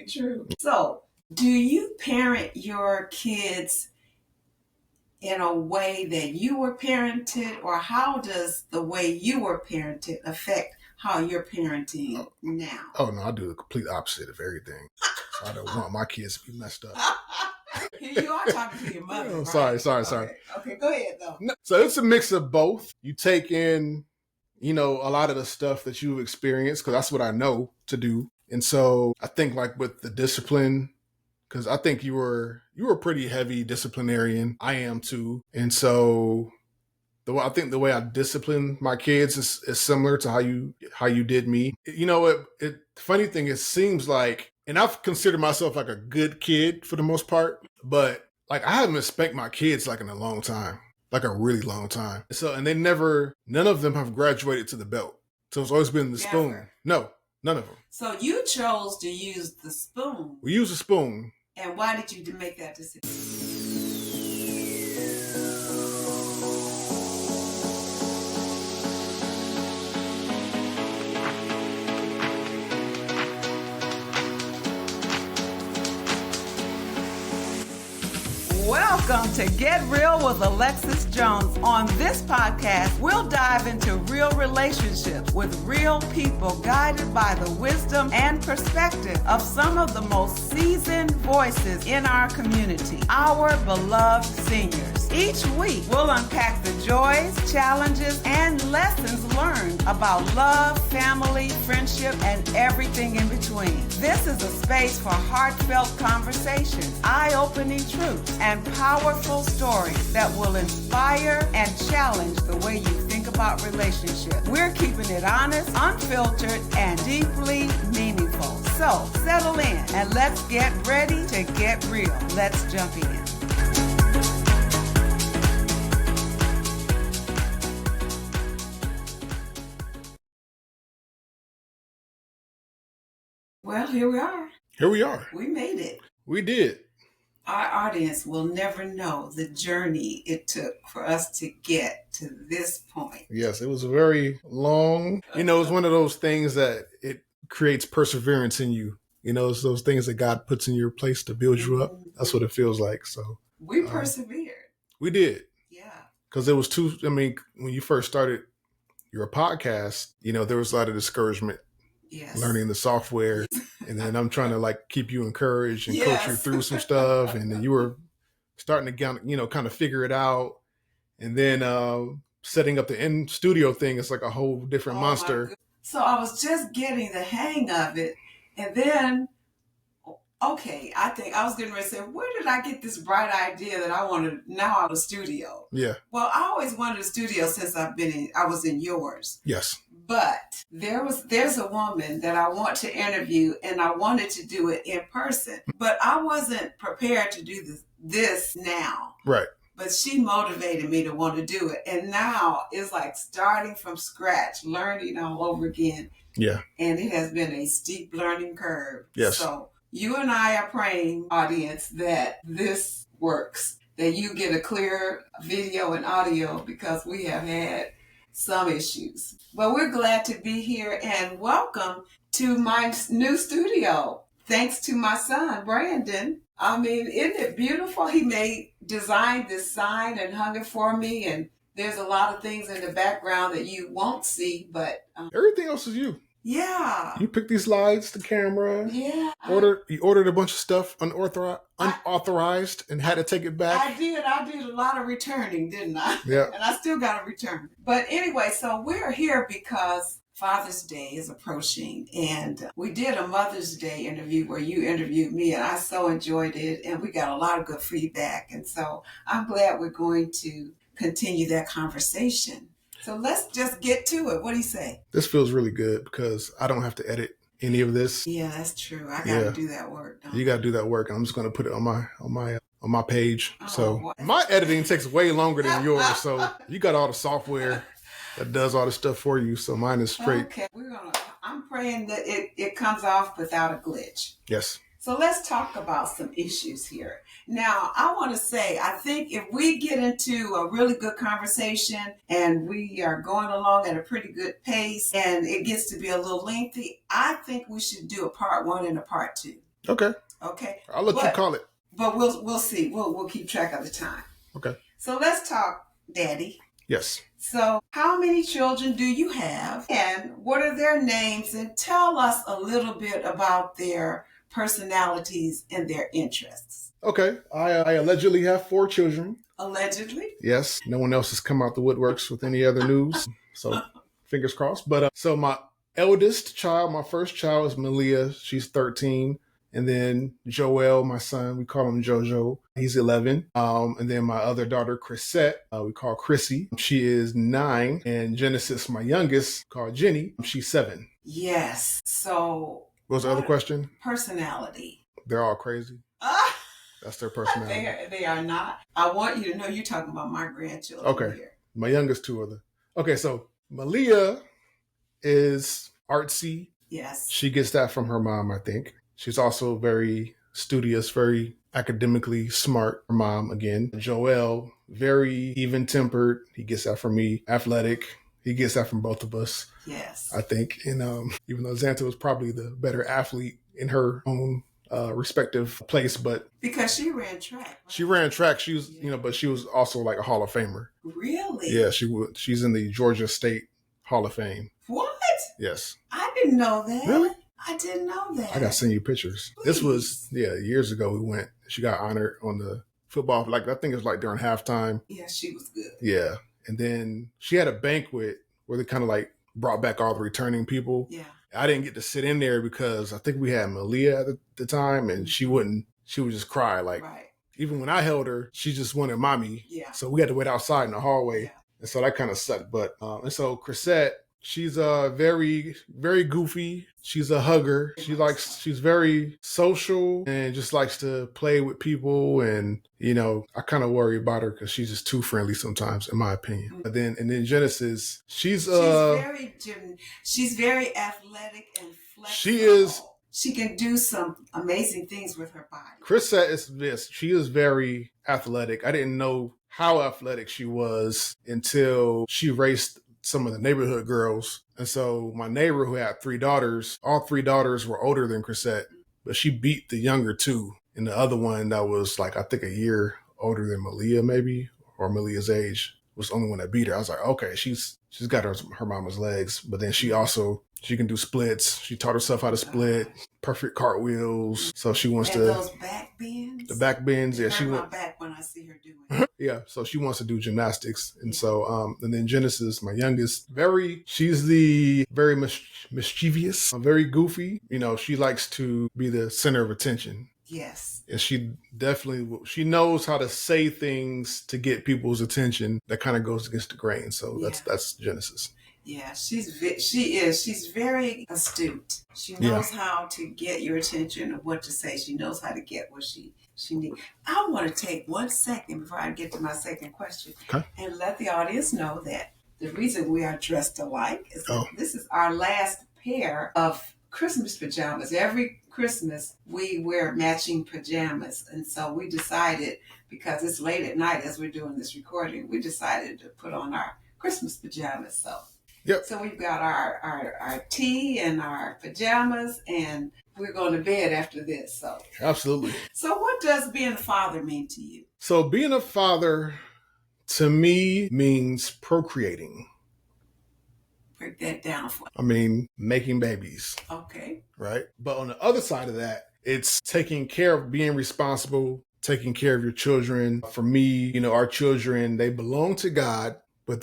true. So, do you parent your kids in a way that you were parented, or how does the way you were parented affect how you're parenting now? Oh, no, I do the complete opposite of everything. I don't want my kids to be messed up. You are talking to your mother. Oh, right? sorry. Okay, go ahead, though. No, so it's a mix of both. You take in, a lot of the stuff that you've experienced, because that's what I know to do. And so I think like with the discipline, because I think you were a pretty heavy disciplinarian. I am too. And so I think the way I discipline my kids is similar to how you did me. The funny thing, it seems like, and I've considered myself like a good kid for the most part, but like I haven't spanked my kids like in a long time, like a really long time. So, and none of them have graduated to the belt. So it's always been the spoon. No, none of them. So you chose to use the spoon. We use a spoon. And why did you make that decision? Welcome to Get Real with Alexis Jones. On this podcast, we'll dive into real relationships with real people, guided by the wisdom and perspective of some of the most seasoned voices in our community, our beloved seniors. Each week, we'll unpack the joys, challenges, and lessons learned about love, family, friendship, and everything in between. This is a space for heartfelt conversations, eye-opening truths, and powerful stories that will inspire and challenge the way you think about relationships. We're keeping it honest, unfiltered, and deeply meaningful. So settle in and let's get ready to get real. Let's jump in. Well, here we are. We made it. We did. Our audience will never know the journey it took for us to get to this point. Yes, it was very long. It's one of those things that it creates perseverance in you. It's those things that God puts in your place to build you up. That's what it feels like. So we persevered. We did. Yeah. Because it was when you first started your podcast, there was a lot of discouragement. Yes. Learning the software, and then I'm trying to like keep you encouraged and coach you through some stuff, and then you were starting to kind of figure it out, and then setting up the in studio thing is like a whole different monster. So I was just getting the hang of it, and then I think I was getting ready to say, where did I get this bright idea that I wanted now out of studio? Yeah. Well, I always wanted a studio since I was in yours. Yes. But there's a woman that I want to interview, and I wanted to do it in person, but I wasn't prepared to do this now. Right. But she motivated me to want to do it. And now it's like starting from scratch, learning all over again. Yeah. And it has been a steep learning curve. Yes. So you and I are praying, audience, that this works, that you get a clear video and audio, because we have had some issues. But we're glad to be here, and welcome to my new studio. Thanks to my son, Brandon. I mean, isn't it beautiful? He designed this sign and hung it for me, and there's a lot of things in the background that you won't see, but everything else is you. Yeah. You picked these lights, the camera. Yeah. You ordered a bunch of stuff unauthorized and had to take it back. I did a lot of returning, didn't I? Yeah. And I still got to return. But anyway, so we're here because Father's Day is approaching, and we did a Mother's Day interview where you interviewed me, and I so enjoyed it, and we got a lot of good feedback. And so I'm glad we're going to continue that conversation. So let's just get to it. What do you say? This feels really good because I don't have to edit any of this. Yeah, that's true. I got to do that work. You got to do that work. I'm just going to put it on my page. So my editing takes way longer than yours. So you got all the software that does all the stuff for you. So mine is straight. Okay, I'm praying that it comes off without a glitch. Yes. So let's talk about some issues here. Now, I want to say, I think if we get into a really good conversation and we are going along at a pretty good pace and it gets to be a little lengthy, I think we should do a part 1 and a part 2. Okay. Okay. I'll let you call it. But we'll see. We'll keep track of the time. Okay. So let's talk, Daddy. Yes. So how many children do you have, and what are their names? And tell us a little bit about their personalities and their interests. Okay. I allegedly have 4 children. Allegedly? Yes. No one else has come out the woodworks with any other news. So fingers crossed. But so my eldest child, my first child is Malia. She's 13. And then Joel, my son, we call him Jojo. He's 11. And then my other daughter, Chrisette, we call Chrissy. She is 9. And Genesis, my youngest, called Jenny. She's 7. Yes. So What was the other question? Personality. They're all crazy. That's their personality. They are not. I want you to know you're talking about my grandchildren. Okay. Here. My youngest 2 are the. Okay, so Malia is artsy. Yes. She gets that from her mom, I think. She's also very studious, very academically smart. Her mom, again. Joel, very even-tempered. He gets that from me. Athletic. He gets that from both of us. Yes. I think. And even though Xanta was probably the better athlete in her own respective place, but because she ran track. Right? She ran track. She was, but she was also like a Hall of Famer. Really? Yeah, she's in the Georgia State Hall of Fame. What? Yes. I didn't know that. Really? I didn't know that. I got to send you pictures. Please. This was, years ago we went. She got honored on the football, I think it was like during halftime. Yeah, she was good. Yeah. And then she had a banquet where they kind of like brought back all the returning people. Yeah. I didn't get to sit in there because I think we had Malia at the time, and she would just cry. Like, right. Even when I held her, she just wanted mommy. Yeah. So we had to wait outside in the hallway. Yeah. And so that kind of sucked. But, and so Chrisette, she's very, very goofy. She's a hugger. She's very social and just likes to play with people. And, I kind of worry about her because she's just too friendly sometimes, in my opinion. Mm-hmm. And then Genesis, she's very athletic and flexible. She is. She can do some amazing things with her body. Chrisette is this. She is very athletic. I didn't know how athletic she was until she raced some of the neighborhood girls. And so my neighbor who had 3 daughters, all 3 daughters were older than Chrisette, but she beat the younger 2. And the other one that was like, I think a year older than Malia maybe, or Malia's age, was the only one that beat her. I was like, okay, she's got her mama's legs. But then she can do splits. She taught herself how to split, perfect cartwheels. So she wants to. Those back bends? The back bends, yeah. She my back when I see her doing it. Yeah, so she wants to do gymnastics. And so, and then Genesis, my youngest, she's the very mischievous, very goofy. She likes to be the center of attention. Yes. And she knows how to say things to get people's attention that kind of goes against the grain. So that's Genesis. Yeah, she's very astute. She knows how to get your attention and what to say. She knows how to get what she needs. I want to take 1 second before I get to my second question and let the audience know that the reason we are dressed alike is that this is our last pair of Christmas pajamas. Every Christmas we wear matching pajamas, and so we decided, because it's late at night as we're doing this recording, we decided to put on our Christmas pajamas. So we've got our tea and our pajamas, and we're going to bed after this. So absolutely. So what does being a father mean to you? So being a father to me means procreating. Break that down for me. I mean, making babies. Okay. Right? But on the other side of that, it's taking care of, being responsible, taking care of your children. For me, our children, they belong to God, but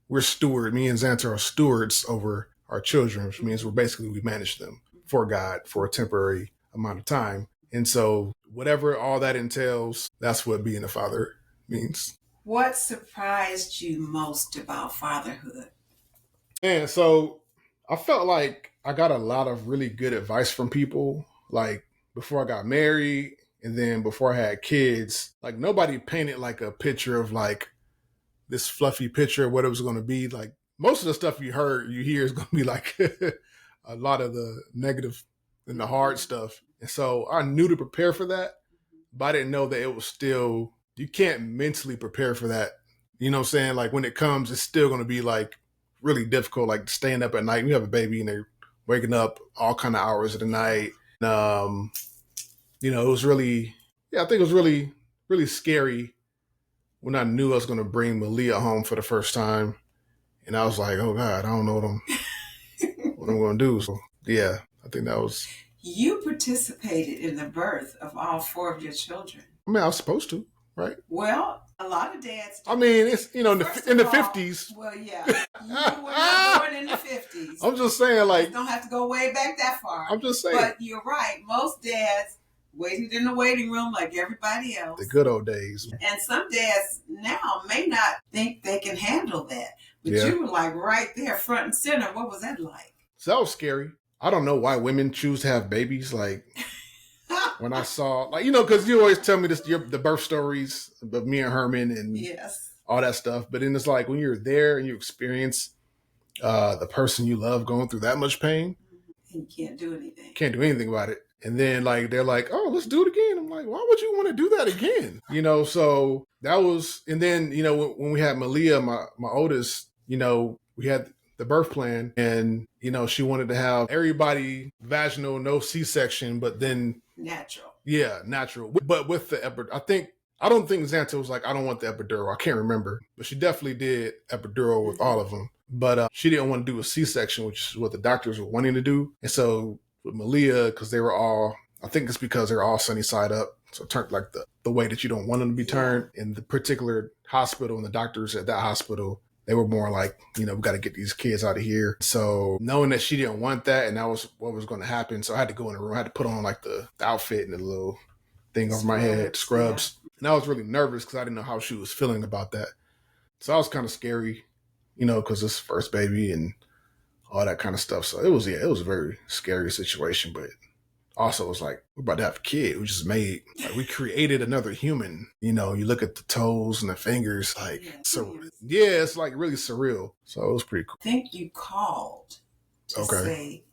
we're stewards. Me and Xanta are stewards over our children, which means we manage them for God for a temporary amount of time. And so whatever all that entails, that's what being a father means. What surprised you most about fatherhood? And so I felt like I got a lot of really good advice from people, like before I got married and then before I had kids. Like nobody painted like a picture of like this fluffy picture of what it was going to be. Like most of the stuff you hear is going to be like a lot of the negative and the hard stuff. And so I knew to prepare for that, but I didn't know that it was still, you can't mentally prepare for that. You know what I'm saying? Like when it comes, it's still going to be like really difficult, like staying up at night. You have a baby and they're waking up all kind of hours of the night. it was really, I think it was really, really scary when I knew I was going to bring Malia home for the first time. And I was like, oh God, I don't know what I'm going to do. So yeah, I think that was. You participated in the birth of all 4 of your children. I mean, I was supposed to, right? Well, a lot of dads do. I mean, it's, in the 50s. Well, yeah. You were not born in the 50s. I'm just saying, like. You don't have to go way back that far. I'm just saying. But you're right. Most dads waited in the waiting room like everybody else. The good old days. And some dads now may not think they can handle that. But Yeah. you were like right there, front and center. What was that like? So that was scary. I don't know why women choose to have babies. Like, when I saw, like, because you always tell me the birth stories of me and Herman and yes, all that stuff. But then it's like when you're there and you experience the person you love going through that much pain. And you can't do anything. Can't do anything about it. And then, like, they're like, oh, let's do it again. I'm like, why would you want to do that again? So that was, and then, when we had Malia, my oldest, we had the birth plan and, she wanted to have everybody vaginal, no C-section, but then. Natural. Yeah, natural. But with the epidural, I don't think Xanta was like, I don't want the epidural. I can't remember. But she definitely did epidural with all of them. But she didn't want to do a C-section, which is what the doctors were wanting to do. And so with Malia, because they were all, I think it's because they're all sunny side up. So turned like the way that you don't want them to be turned. In the particular hospital and the doctors at that hospital, they were more like, we got to get these kids out of here. So knowing that she didn't want that and that was what was going to happen. So I had to go in the room. I had to put on like the outfit and the little thing over my head, scrubs. Yeah. And I was really nervous because I didn't know how she was feeling about that. So that was kind of scary, because it's first baby and all that kind of stuff. So it was a very scary situation. But also it was like, we're about to have a kid. We just we created another human. You look at the toes and the fingers, like, it's like really surreal. So it was pretty cool. I think you called to say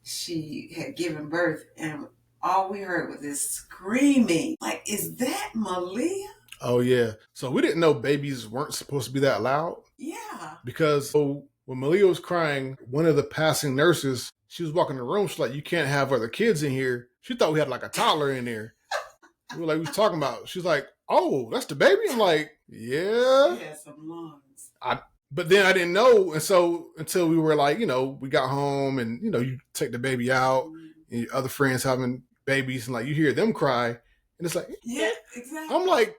she had given birth and all we heard was this screaming. Like, is that Malia? Oh, yeah. So we didn't know babies weren't supposed to be that loud. Yeah. Because when Malia was crying, one of the passing nurses, she was walking the room. She's like, you can't have other kids in here. She thought we had like a toddler in there. We were like, we was talking about. She's like, oh, that's the baby? I'm like, yeah. She had some lungs. But then I didn't know. And so until we were like, we got home and, you take the baby out and your other friends having babies and like you hear them cry. And it's like, yeah, exactly. I'm like,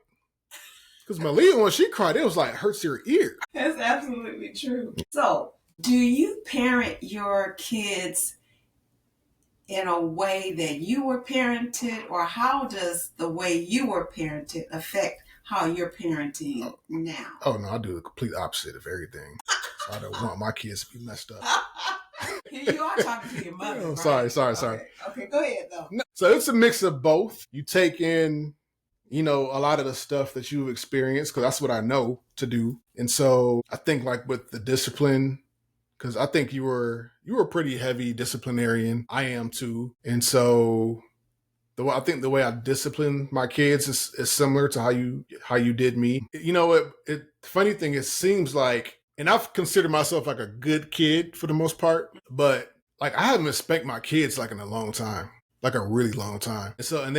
because Malia, when she cried, it was like hurts your ear. That's absolutely true. So, do you parent your kids in a way that you were parented, or how does the way you were parented affect how you're parenting now? Oh, no, I do the complete opposite of everything. So I don't want my kids to be messed up. Here you are talking to your mother. Oh, right? Sorry. Okay, go ahead, though. No, so it's a mix of both. You take in, a lot of the stuff that you've experienced, because that's what I know to do. And so I think like with the discipline, because I think you were a pretty heavy disciplinarian. I am too. And so I think the way I discipline my kids is similar to how you did me. The funny thing, it seems like, and I've considered myself like a good kid for the most part, but like I haven't spanked my kids like in a long time, like a really long time. And so, and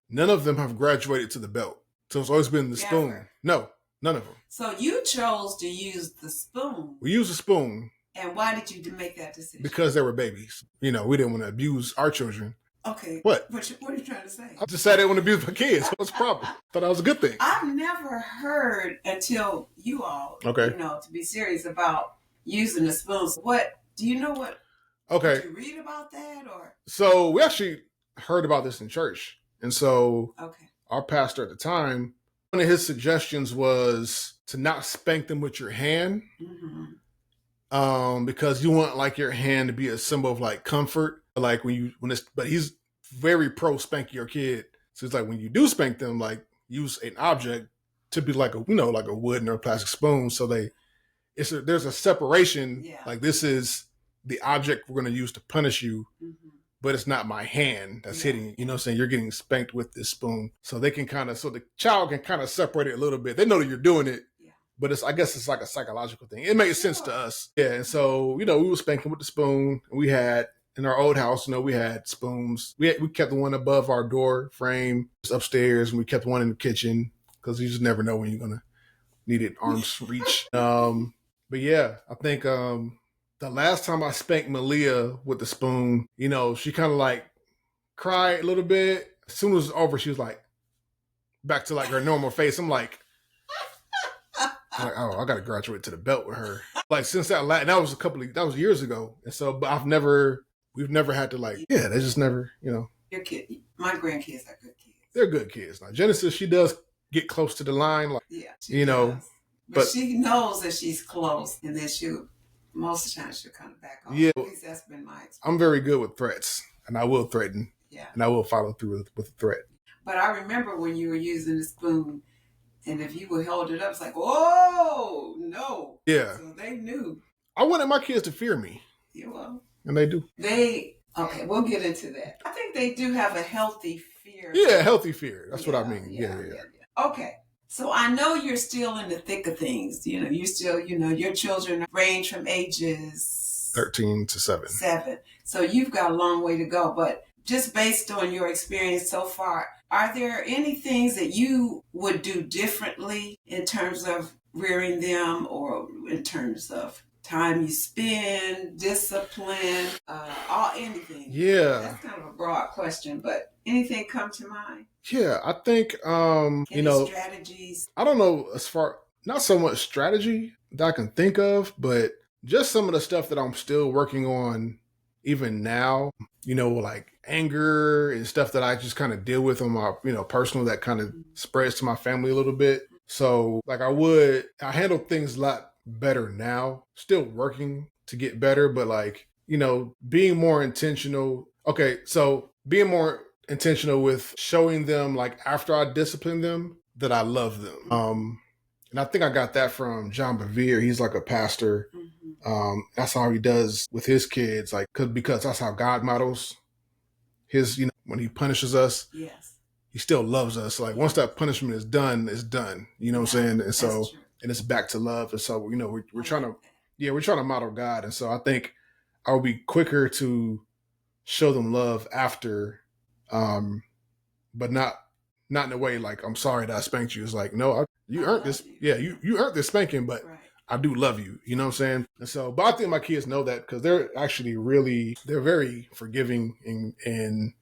none of them have graduated to the belt. So it's always been the spoon. No, none of them. So you chose to use the spoon. We used a spoon. And why did you make that decision? Because they were babies. We didn't want to abuse our children. Okay. What? What are you trying to say? I just said I didn't want to abuse my kids. What's the problem? Thought that was a good thing. I've never heard until you all, to be serious about using the spoons. What, do you know what? Okay. Did you read about that or? So we actually heard about this in church. And so our pastor at the time, one of his suggestions was to not spank them with your hand. Mm-hmm. Because you want like your hand to be a symbol of like comfort, like but he's very pro spank your kid. So it's like when you do spank them, like use an object to be like like a wooden or plastic spoon. So there's a separation. Yeah. Like this is the object we're going to use to punish you, but it's not my hand that's hitting you. You're getting spanked with this spoon. So they can so the child can kind of separate it a little bit. They know that you're doing it. But I guess it's like a psychological thing. It made sense to us. Yeah. And so, we were spanking with the spoon. We had, in our old house, we had spoons. We kept the one above our door frame upstairs, and we kept one in the kitchen because you just never know when you're gonna need it arm's reach. But yeah, I think the last time I spanked Malia with the spoon, she kind of like cried a little bit. As soon as it was over, she was like back to like her normal face. I'm like, oh, I got to graduate to the belt with her. Like since that that was years ago. And so, but we've never had to they just never, Your kid, my grandkids are good kids. They're good kids. Now Genesis, she does get close to the line. Like, she does. But she knows that she's close, and then most of the time she'll kind of back off. Yeah. At least that's been my experience. I'm very good with threats, and I will threaten. Yeah. And I will follow through with a threat. But I remember when you were using the spoon, and if you would hold it up, it's like, oh, no. Yeah. So they knew. I wanted my kids to fear me. Yeah, well. And they do. Okay, we'll get into that. I think they do have a healthy fear. Yeah, healthy fear. That's what I mean. Yeah. Okay. So I know you're still in the thick of things. You still, your children range from ages 13 to 7. 7. So you've got a long way to go. But just based on your experience so far, are there any things that you would do differently in terms of rearing them, or in terms of time you spend, discipline, anything? Yeah. That's kind of a broad question, but anything come to mind? Yeah, I think, Any strategies? I don't know, not so much strategy that I can think of, but just some of the stuff that I'm still working on even now, like anger and stuff that I just kind of deal with on my, personal, that kind of spreads to my family a little bit. So like I handle things a lot better now, still working to get better, but like, being more intentional. Okay. So being more intentional with showing them, like after I discipline them, that I love them. And I think I got that from John Bevere. He's like a pastor. That's how he does with his kids, like, because that's how God models his, when he punishes us, yes, he still loves us. Like once that punishment is done, it's done. You know what I'm saying? And so, and it's back to love. And so, we're trying to model God. And so I think I'll be quicker to show them love after, but not in a way like, I'm sorry that I spanked you. It's like, no, you earned this. Yeah, you earned this spanking, but I do love you. You know what I'm saying? And so, but I think my kids know that because they're actually they're very forgiving and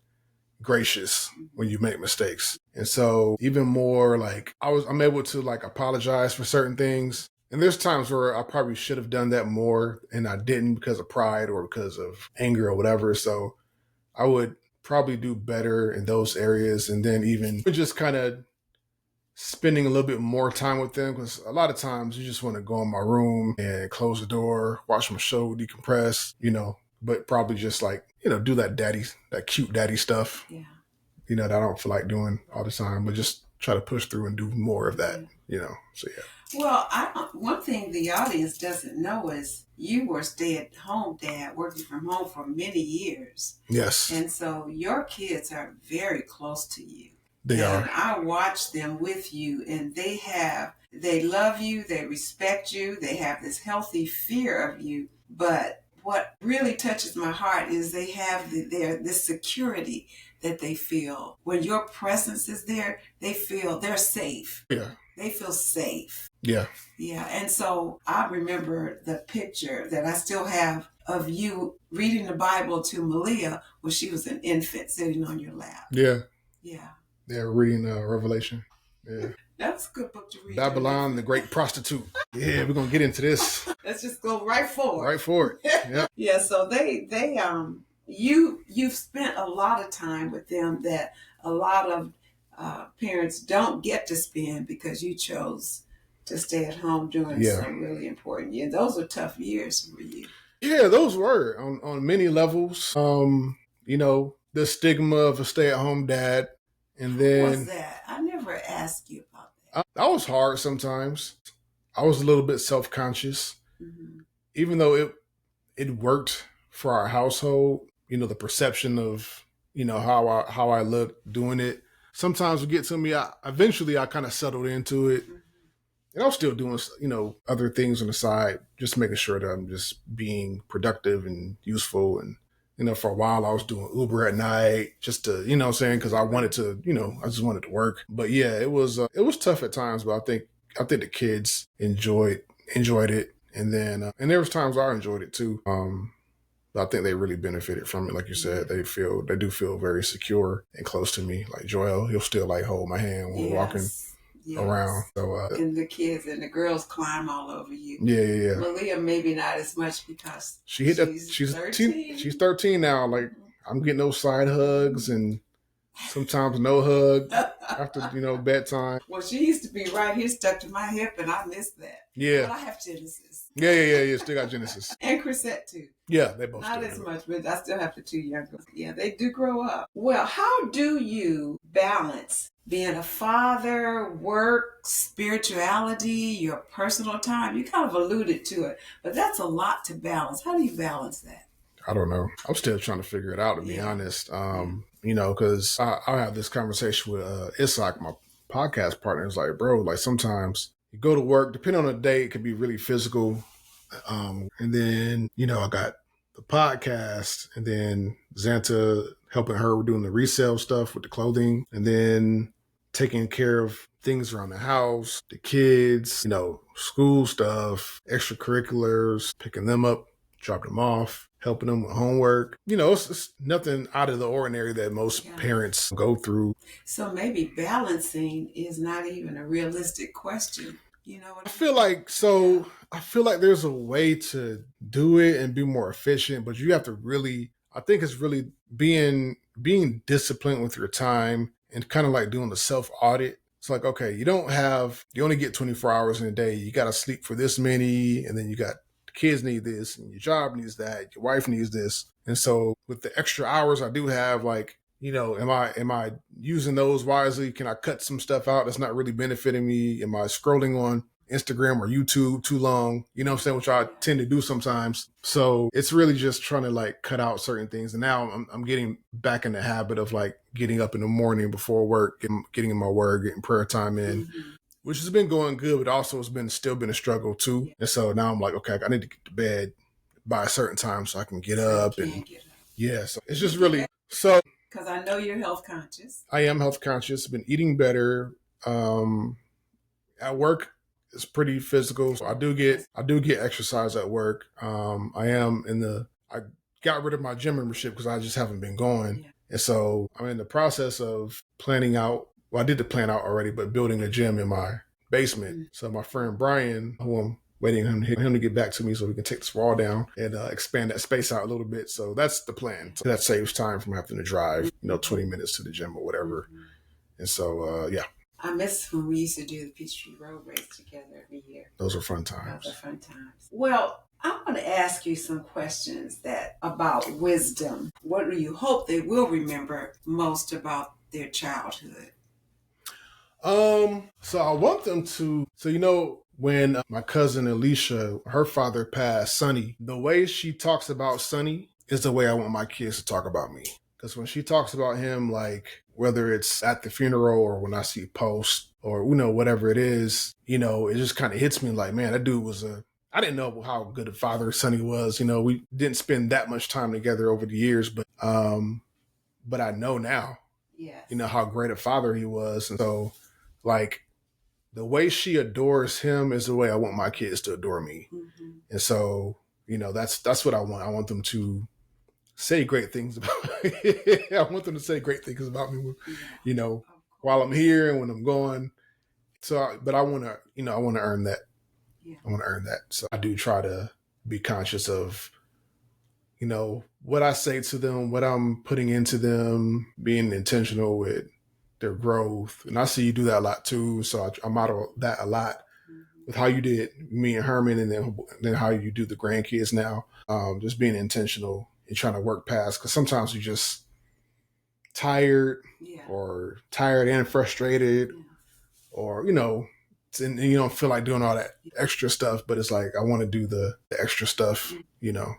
gracious when you make mistakes. And so even more like I'm able to like apologize for certain things. And there's times where I probably should have done that more and I didn't because of pride or because of anger or whatever. So I would probably do better in those areas. And then even just kind of spending a little bit more time with them, because a lot of times you just want to go in my room and close the door, watch my show, decompress, but probably just like, do that cute daddy stuff, that I don't feel like doing all the time, but just try to push through and do more of that, so yeah. Well, one thing the audience doesn't know is you were stay-at-home dad working from home for many years. Yes. And so your kids are very close to you. They are. I watch them with you, and they love you, they respect you, they have this healthy fear of you. But what really touches my heart is they have this security that they feel. When your presence is there, they feel they're safe. Yeah. They feel safe. Yeah. Yeah. And so I remember the picture that I still have of you reading the Bible to Malia when she was an infant sitting on your lap. Yeah. Yeah. They're reading Revelation. Yeah. That's a good book to read. Babylon, the Great Prostitute. Yeah, we're gonna get into this. Let's just go right forward. Right forward. Yeah. Yeah. So you've spent a lot of time with them that a lot of parents don't get to spend because you chose to stay at home doing some really important years. Those are tough years for you. Yeah, those were on many levels. The stigma of a stay-at-home dad, and then what's that? I never asked you about that. That was hard sometimes. I was a little bit self-conscious, even though it worked for our household. The perception of how I look doing it sometimes would get to me. Eventually I kind of settled into it, and I was still doing other things on the side, just making sure that I'm just being productive and useful and for a while I was doing Uber at night just to, what I'm saying? Cause I wanted to, I just wanted to work. But yeah, it was tough at times, but I think the kids enjoyed it. And then, and there was times I enjoyed it too. But I think they really benefited from it. Like you said, they do feel very secure and close to me. Like Joel, he'll still like hold my hand when we're walking around. So, and the kids and the girls climb all over you. Yeah. Malia, maybe not as much because she's 13. She's 13 now. Like I'm getting those side hugs and sometimes no hug after, bedtime. Well, she used to be right here stuck to my hip and I missed that. Yeah. But I have Genesis. Yeah. Still got Genesis. And Chrisette too. Yeah, they both not as much, but I still have the two younger. Yeah, they do grow up. Well, how do you balance being a father, work, spirituality, your personal time? You kind of alluded to it, but that's a lot to balance. How do you balance that? I don't know. I'm still trying to figure it out, to be honest. Because I have this conversation with Isaac, my podcast partner. It's like, bro, like sometimes you go to work, depending on the day, it could be really physical. And then, I got the podcast and then Xanta helping her doing the resale stuff with the clothing and then taking care of things around the house, the kids, school stuff, extracurriculars, picking them up, dropping them off, helping them with homework. It's nothing out of the ordinary that most parents go through. So maybe balancing is not even a realistic question. I feel like there's a way to do it and be more efficient, but you have to I think it's really being disciplined with your time and kind of like doing the self-audit. It's like, okay, you only get 24 hours in a day. You got to sleep for this many, and then you got the kids need this, and your job needs that, your wife needs this. And so with the extra hours I do have, like, am I using those wisely? Can I cut some stuff out that's not really benefiting me? Am I scrolling on Instagram or YouTube too long? You know what I'm saying? Which I tend to do sometimes. So it's really just trying to like cut out certain things. And now I'm getting back in the habit of like getting up in the morning before work, getting in my word, getting prayer time in, which has been going good, but also it's still been a struggle too. And so now I'm like, okay, I need to get to bed by a certain time so I can get up. So it's just really so. Because I know you're health conscious. I am health conscious. Been eating better. At work, it's pretty physical. So I do get exercise at work. I got rid of my gym membership because I just haven't been going. Yeah. And so I'm in the process of planning out. Well, I did the plan out already, but building a gym in my basement. Mm-hmm. So my friend Brian, who I'm waiting on him to get back to me so we can take this wall down and expand that space out a little bit. So that's the plan. So that saves time from having to drive, 20 minutes to the gym or whatever. And so, I miss when we used to do the Peachtree Road Race together every year. Those are fun times. Well, I want to ask you some questions about wisdom. What do you hope they will remember most about their childhood? So I want them to, when my cousin Alicia, her father passed, Sonny, the way she talks about Sonny is the way I want my kids to talk about me. Because when she talks about him, like whether it's at the funeral or when I see posts or, whatever it is, it just kind of hits me like, man, that dude I didn't know how good a father Sonny was. We didn't spend that much time together over the years, but I know now, how great a father he was. And so like, the way she adores him is the way I want my kids to adore me. Mm-hmm. And so, that's what I want. I want them to say great things about me. I want them to say great things about me, while I'm here and when I'm gone. So, but I want to earn that. Yeah. I want to earn that. So I do try to be conscious of, what I say to them, what I'm putting into them, being intentional with their growth. And I see you do that a lot too. So I model that a lot with how you did me and Herman, and then how you do the grandkids now. Just being intentional and trying to work past, because sometimes you're just tired or tired and frustrated or, and you don't feel like doing all that extra stuff, but it's like, I want to do the extra stuff,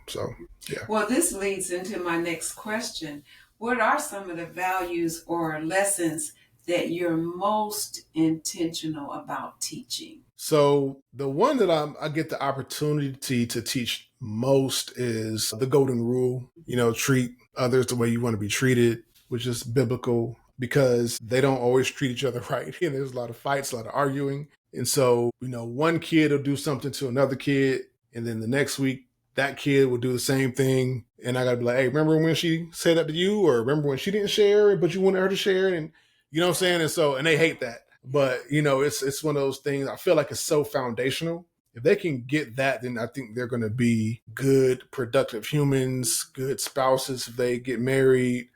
so yeah. Well, this leads into my next question. What are some of the values or lessons that you're most intentional about teaching? So the one that I get the opportunity to teach most is the golden rule, treat others the way you want to be treated, which is biblical because they don't always treat each other right. And there's a lot of fights, a lot of arguing. And so, one kid will do something to another kid. And then the next week, that kid will do the same thing. And I got to be like, hey, remember when she said that to you? Or remember when she didn't share it, but you wanted her to share it? And you know what I'm saying? And they hate that. But, it's one of those things. I feel like it's so foundational. If they can get that, then I think they're going to be good, productive humans, good spouses if they get married,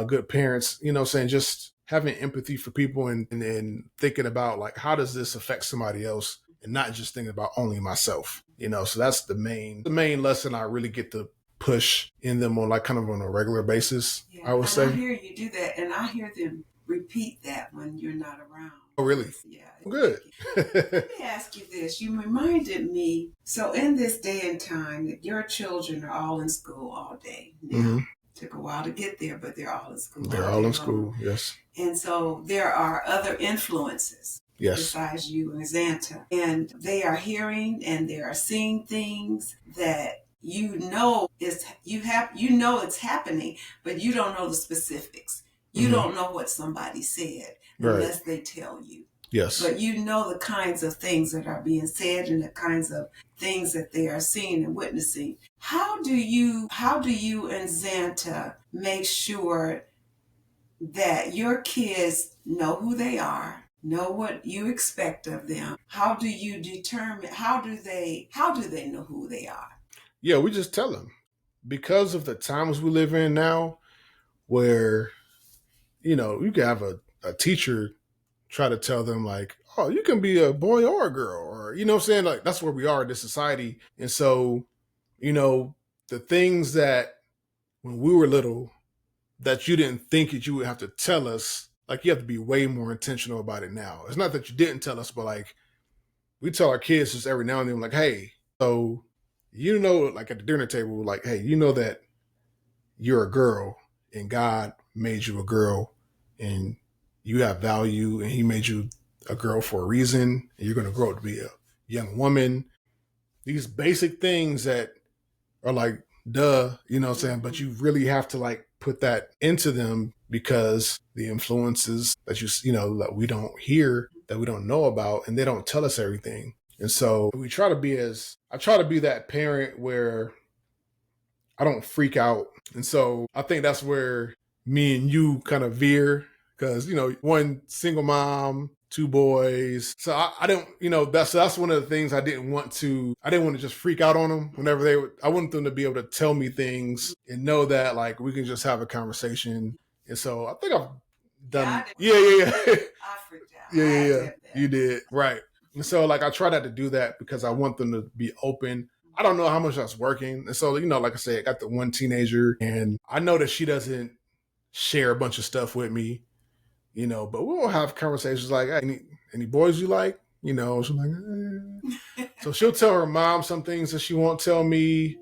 good parents, just having empathy for people and thinking about like, how does this affect somebody else and not just thinking about only myself, so that's the main lesson I really get to push in them on like kind of on a regular basis, I would say. I hear you do that and I hear them repeat that when you're not around. Oh, really? Yeah. Good. Let me ask you this. You reminded me, so in this day and time that your children are all in school all day now. Mm-hmm. Took a while to get there, but they're all in school. They're all in school, yes. And so there are other influences. Yes. Besides you and Xanta. And they are hearing and they are seeing things that it's happening, but you don't know the specifics. You don't know what somebody said unless they tell you. Yes. But you know the kinds of things that are being said and the kinds of things that they are seeing and witnessing. How do you and Xanta make sure that your kids know who they are, know what you expect of them? How do you determine, how do they know who they are? Yeah, we just tell them. Because of the times we live in now where, you can have a teacher try to tell them like, oh, you can be a boy or a girl, or, what I'm saying? Like, that's where we are in this society. And so, the things that when we were little that you didn't think that you would have to tell us, like you have to be way more intentional about it now. It's not that you didn't tell us, but like we tell our kids just every now and then, like, hey, so, like at the dinner table, like, hey, that you're a girl and God made you a girl and you have value and he made you a girl for a reason and you're going to grow up to be a young woman. These basic things that are like, duh, you know what I'm saying? But you really have to like put that into them because the influences that that we don't hear, that we don't know about, and they don't tell us everything. And so I try to be that parent where I don't freak out. And so I think that's where me and you kind of veer because, one single mom, 2 boys. So I don't, that's one of the things I didn't want to just freak out on them whenever I want them to be able to tell me things and know that like we can just have a conversation. And so I think I've done. Yeah. I freaked out. Yeah. You did. Right. And so like I try not to do that because I want them to be open. I don't know how much that's working. And so, like I said, I got the one teenager and I know that she doesn't share a bunch of stuff with me. But we'll have conversations like, hey, any boys you like? She's like, So she'll tell her mom some things that she won't tell me.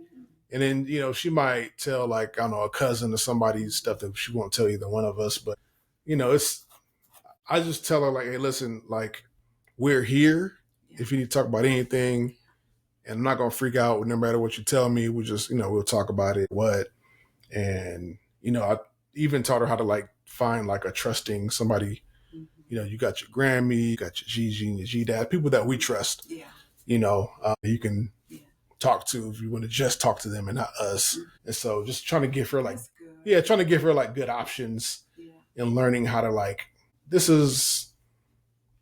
And then, she might tell like, I don't know, a cousin or somebody stuff that she won't tell either one of us. But, I just tell her like, hey, listen, like we're here if you need to talk about anything. And I'm not going to freak out no matter what you tell me. We'll just, we'll talk about it. And, I even taught her how to like find like a trusting somebody, you got your Grammy, you got your Gigi and your G-Dad, people that we trust, you can talk to if you want to just talk to them and not us. And so just trying to give her like, good options and learning how to like, this is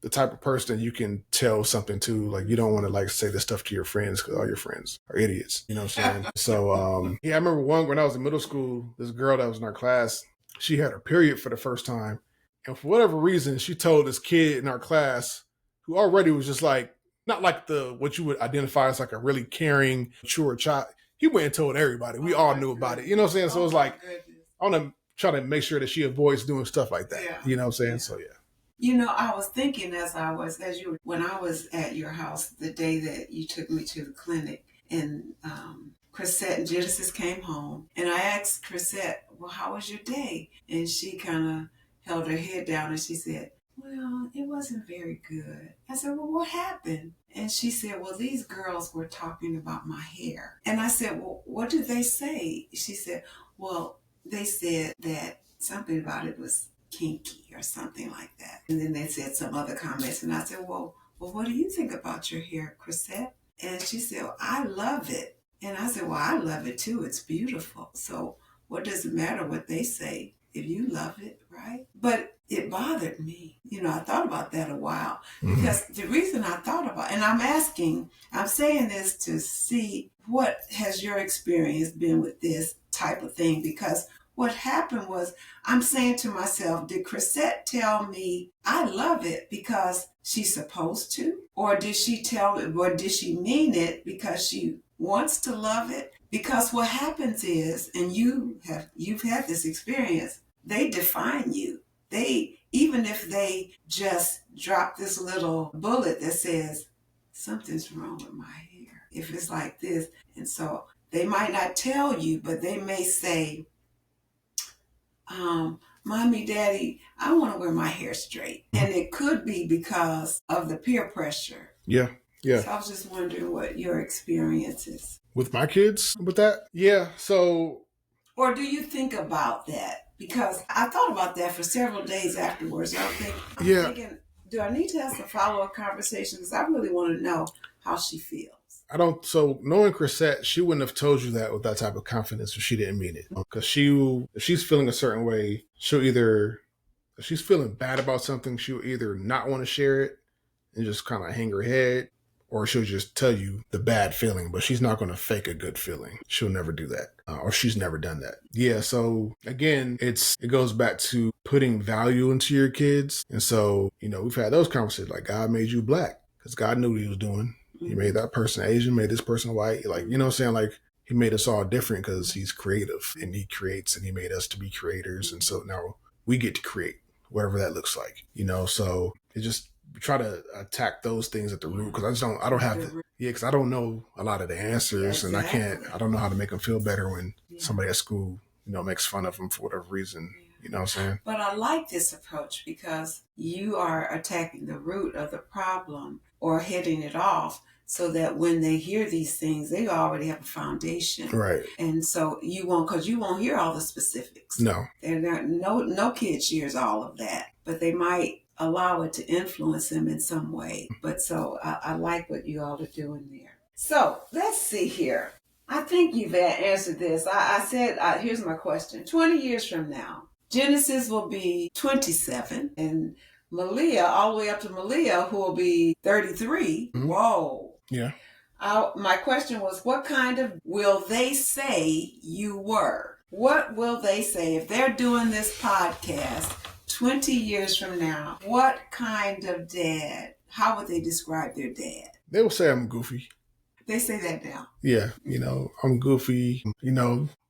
the type of person you can tell something to. Like, you don't want to like say this stuff to your friends because all your friends are idiots. You know what I'm saying? So, I remember when I was in middle school, this girl that was in our class, she had her period for the first time. And for whatever reason, she told this kid in our class who already was just like, not like what you would identify as like a really caring, mature child. He went and told everybody. We all knew about it. You know what I'm saying? So it was like, I want to try to make sure that she avoids doing stuff like that. Yeah. You know what I'm saying? Yeah. So, yeah. I was thinking when I was at your house the day that you took me to the clinic and Chrisette and Genesis came home and I asked Chrisette, well, how was your day? And she kind of held her head down and she said, well, it wasn't very good. I said, well, what happened? And she said, well, these girls were talking about my hair. And I said, well, what did they say? She said, well, they said that something about it was kinky or something like that. And then they said some other comments. And I said, well, what do you think about your hair, Chrisette? And she said, well, I love it. And I said, well, I love it too. It's beautiful. So what does it matter what they say if you love it, right? But it bothered me. I thought about that a while because the reason I thought about, and I'm saying this to see what has your experience been with this type of thing, because what happened was I'm saying to myself, did Chrisette tell me I love it because she's supposed to? Or did she mean it because she wants to love it? Because what happens is, and you've had this experience, they define you. Even if they just drop this little bullet that says, something's wrong with my hair, if it's like this. And so they might not tell you, but they may say, Mommy, Daddy, I want to wear my hair straight. And it could be because of the peer pressure. Yeah. So I was just wondering what your experience is. With my kids, with that? Yeah, so... Or do you think about that? Because I thought about that for several days afterwards. I'm thinking, do I need to have some follow-up conversations? Because I really want to know how she feels. So knowing Chrisette, she wouldn't have told you that with that type of confidence if she didn't mean it. Because if she's feeling a certain way, if she's feeling bad about something, she'll either not want to share it and just kind of hang her head, or she'll just tell you the bad feeling, but she's not going to fake a good feeling. She'll never do that, or she's never done that. Yeah, so again, it goes back to putting value into your kids. And so, we've had those conversations, like God made you black because God knew what he was doing. He made that person Asian, made this person white. Like, you know what I'm saying? Like, he made us all different because he's creative and he creates, and he made us to be creators. And so now we get to create whatever that looks like, so it just try to attack those things at the root, because I don't have because I don't know a lot of the answers. Yeah, exactly. And I don't know how to make them feel better when somebody at school, makes fun of them for whatever reason. You know what I'm saying? But I like this approach because you are attacking the root of the problem or hitting it off, so that when they hear these things, they already have a foundation. Right. And so you won't hear all the specifics. No. No kid shares all of that, but they might allow it to influence them in some way. But so I like what you all are doing there. So let's see here. I think you've answered this. I said, here's my question. 20 years from now, Genesis will be 27, and Malia, all the way up to Malia, who will be 33. Mm-hmm. Whoa. Yeah. My question was, what kind of will they say you were? What will they say if they're doing this podcast 20 years from now? What kind of dad? How would they describe their dad? They will say I'm goofy. They say that now. Yeah. I'm goofy,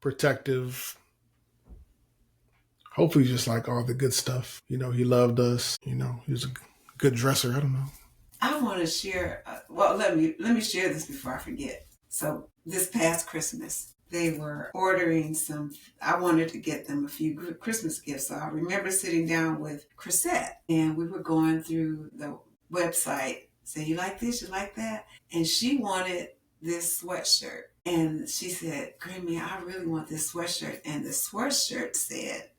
protective. Hopefully just like all the good stuff. He loved us. He was a good dresser. I don't know. I want to share, let me share this before I forget. So this past Christmas, they were ordering I wanted to get them a few Christmas gifts. So I remember sitting down with Chrisette, and we were going through the website, say, you like this, you like that? And she wanted this sweatshirt. And she said, Grammy, I really want this sweatshirt. And the sweatshirt said,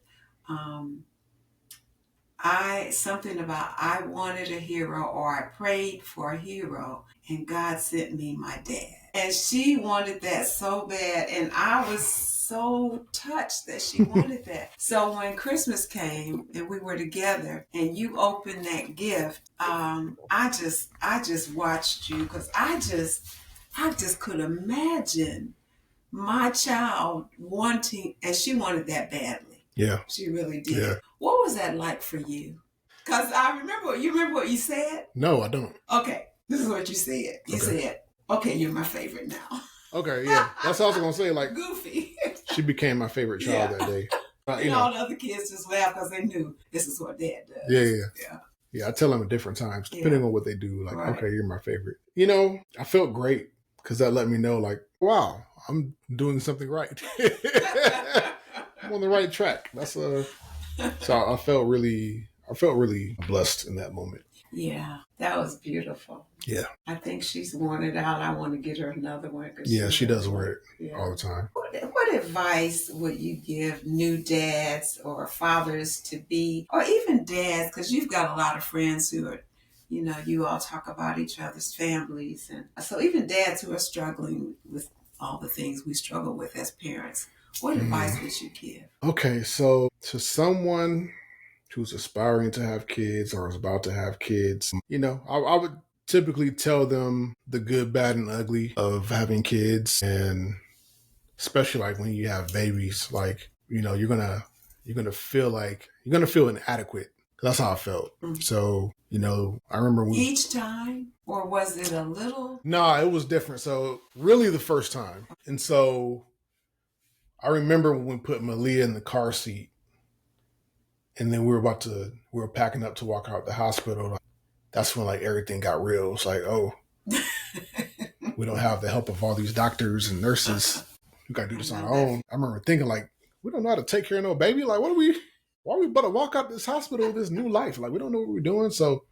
something about I wanted a hero, or I prayed for a hero, and God sent me my dad. And she wanted that so bad, and I was so touched that she wanted that. So when Christmas came and we were together and you opened that gift, I just watched you, because I just could imagine my child wanting, and she wanted that badly. Yeah. She really did. Yeah. What was that like for you? Because you remember what you said? No, I don't. Okay, this is what you said. You said, okay, you're my favorite now. Okay, yeah. That's what I was going to say. Like, goofy. She became my favorite child that day. All the other kids just laughed because they knew this is what Dad does. Yeah, I tell them at different times, depending on what they do. Like, right. Okay, you're my favorite. I felt great because that let me know, like, wow, I'm doing something right. I'm on the right track. So I I felt really blessed in that moment. Yeah, that was beautiful. Yeah. I think she's worn it out. I want to get her another one. Yeah, she does wear it all the time. What advice would you give new dads or fathers to be, or even dads, because you've got a lot of friends who are, you all talk about each other's families. And so even dads who are struggling with all the things we struggle with as parents, what advice would you give? Okay, so to someone who's aspiring to have kids or is about to have kids, I would typically tell them the good, bad, and ugly of having kids. And especially like when you have babies, like, you're gonna feel inadequate. That's how I felt. Mm-hmm. So, I remember each time, or was it a little? No, it was different. So really the first time. And so I remember when we put Malia in the car seat, and then we were packing up to walk out the hospital. That's when like everything got real. It's like, oh, we don't have the help of all these doctors and nurses. We got to do this on our own. I remember thinking like, we don't know how to take care of no baby. Like, why are we about to walk out this hospital with this new life? Like, we don't know what we're doing. So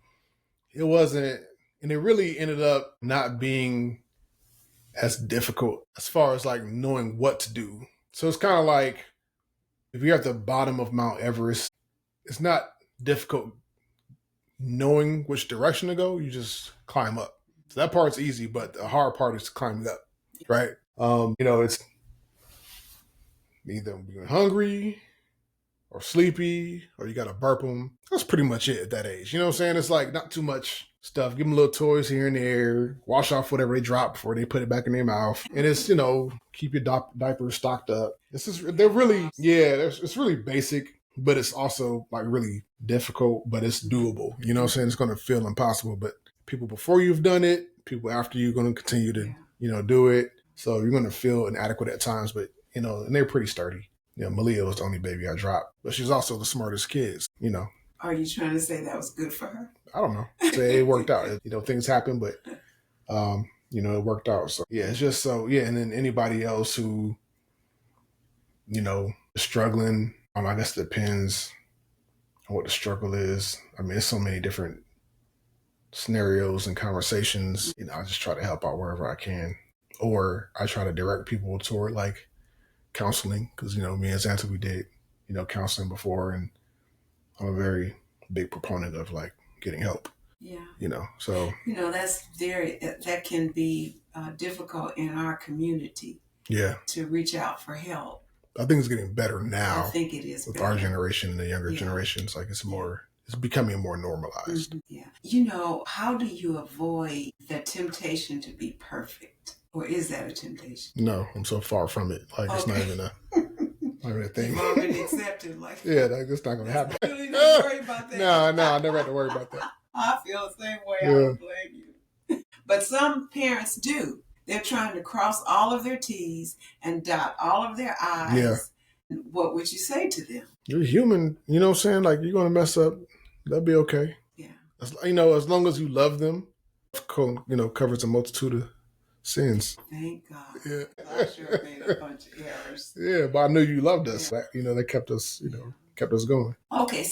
it wasn't, and it really ended up not being as difficult as far as like knowing what to do. So it's kind of like, if you're at the bottom of Mount Everest, it's not difficult knowing which direction to go. You just climb up. So that part's easy, but the hard part is climbing up, right? It's either being hungry or sleepy, or you got to burp them. That's pretty much it at that age. You know what I'm saying? It's like not too much stuff. Give them little toys here and there. Wash off whatever they drop before they put it back in their mouth. And it's, keep your diapers stocked up. It's really basic, but it's also like really difficult, but it's doable. You know what I'm saying? It's going to feel impossible, but people before you've done it, people after you are going to continue to, do it. So you're going to feel inadequate at times, but, and they're pretty sturdy. Malia was the only baby I dropped, but she's also the smartest kids, Are you trying to say that was good for her? I don't know. It worked out. Things happen, but, it worked out. So, yeah, it's just so, yeah. And then anybody else who, is struggling, I guess it depends on what the struggle is. I mean, there's so many different scenarios and conversations. I just try to help out wherever I can. Or I try to direct people toward like counseling, because, me and Xanta, we did, counseling before, and I'm a very big proponent of like getting help. Yeah. So. That can be difficult in our community. Yeah. To reach out for help. I think it's getting better now. I think it is with our generation and the younger generations. Like it's becoming more normalized. Mm-hmm. Yeah. How do you avoid the temptation to be perfect? Or is that a temptation? No, I'm so far from it. Like It's not even a thing. You've already accepted. Yeah, that's not going to happen. Really don't worry about that. No, I never had to worry about that. I feel the same way. I don't blame you. But some parents do. They're trying to cross all of their T's and dot all of their I's. Yeah. What would you say to them? You're human. You know what I'm saying? Like, you're going to mess up. That'll be okay. Yeah. As long as you love them, covers a multitude of sins. Thank God. Yeah. I sure made a bunch of errors. Yeah, but I knew you loved us. Yeah. They kept us, kept us going. Okay.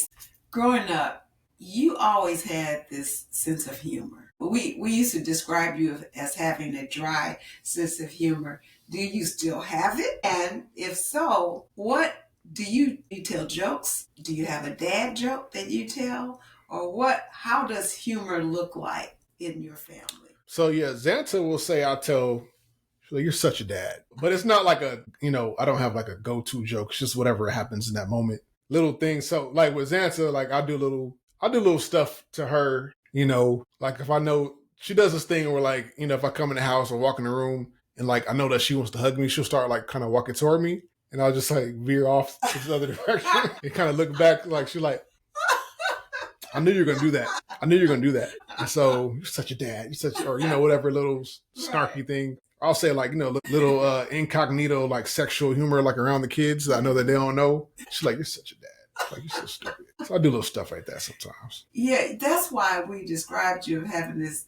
Growing up, you always had this sense of humor. We used to describe you as having a dry sense of humor. Do you still have it? And if so, what do you tell jokes? Do you have a dad joke that you tell? Or how does humor look like in your family? So yeah, Xanta will say, you're such a dad. But it's not like I don't have like a go-to joke. It's just whatever happens in that moment. Little things. So like with Xanta, like I do little stuff to her, like if I know she does this thing where like, if I come in the house or walk in the room and like I know that she wants to hug me, she'll start like kind of walking toward me and I'll just like veer off to the other direction and kind of look back like she's like, I knew you were going to do that. I knew you were going to do that. And so you're such a dad. Or whatever little snarky thing. I'll say like, little incognito, like sexual humor, like around the kids that I know that they don't know. She's like, you're such a dad. Like, you're so stupid. So I do little stuff like that sometimes. Yeah, that's why we described you having this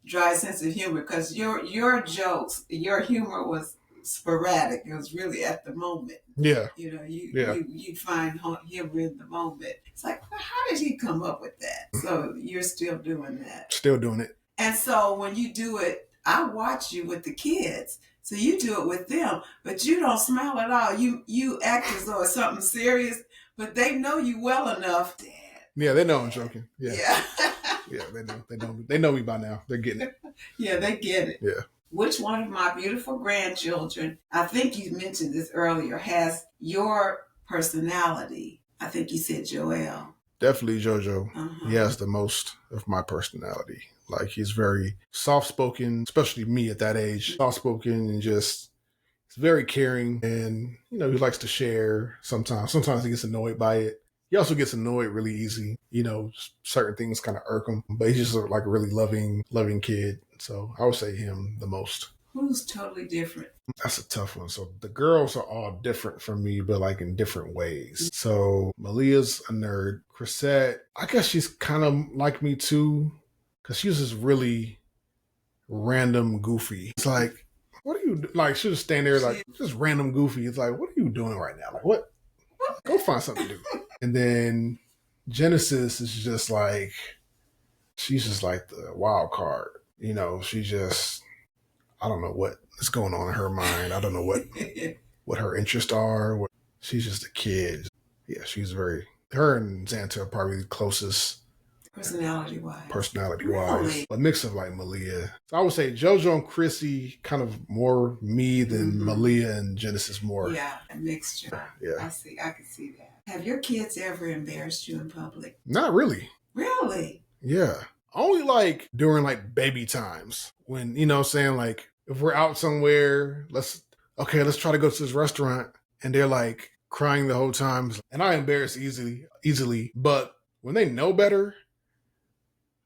dry sense of humor, because your jokes, your humor was sporadic. It was really at the moment. Yeah. You'd find humor in the moment. It's like, well, how did he come up with that? So you're still doing that. Still doing it. And so when you do it, I watch you with the kids. So you do it with them, but you don't smile at all. You act as though it's something serious, but they know you well enough. Dad. Yeah, they know I'm joking. Yeah. Yeah. Yeah, they know me by now. They're getting it. Yeah, they get it. Yeah. Which one of my beautiful grandchildren, I think you mentioned this earlier, has your personality? I think you said Joel. Definitely JoJo. Uh-huh. He has the most of my personality. Like, he's very soft-spoken, especially me at that age. Soft-spoken and just, he's very caring. And, you know, he likes to share sometimes. Sometimes he gets annoyed by it. He also gets annoyed really easy. You know, certain things kind of irk him. But he's just like a really loving kid. So I would say him the most. Who's totally different? That's a tough one. So the girls are all different from me, but like in different ways. So Malia's a nerd. Chrisette, I guess she's kind of like me too, because she was just really random goofy. It's like, what are you, like, she'll just stand there like, just random goofy. It's like, what are you doing right now? Like, what? Go find something to do. And then Genesis is just like, she's just like the wild card. You know, she just, I don't know what is going on in her mind. I don't know what her interests are. She's just a kid. Yeah, she's her and Xanta are probably the closest. Personality-wise. Really? A mix of like Malia. So I would say JoJo and Chrissy kind of more me than Malia and Genesis more. Yeah, a mixture. Yeah. I can see that. Have your kids ever embarrassed you in public? Not really. Really? Yeah. Only like during like baby times when, you know what I'm saying, like if we're out somewhere, let's try to go to this restaurant, and they're like crying the whole time. And I embarrass easily, but when they know better,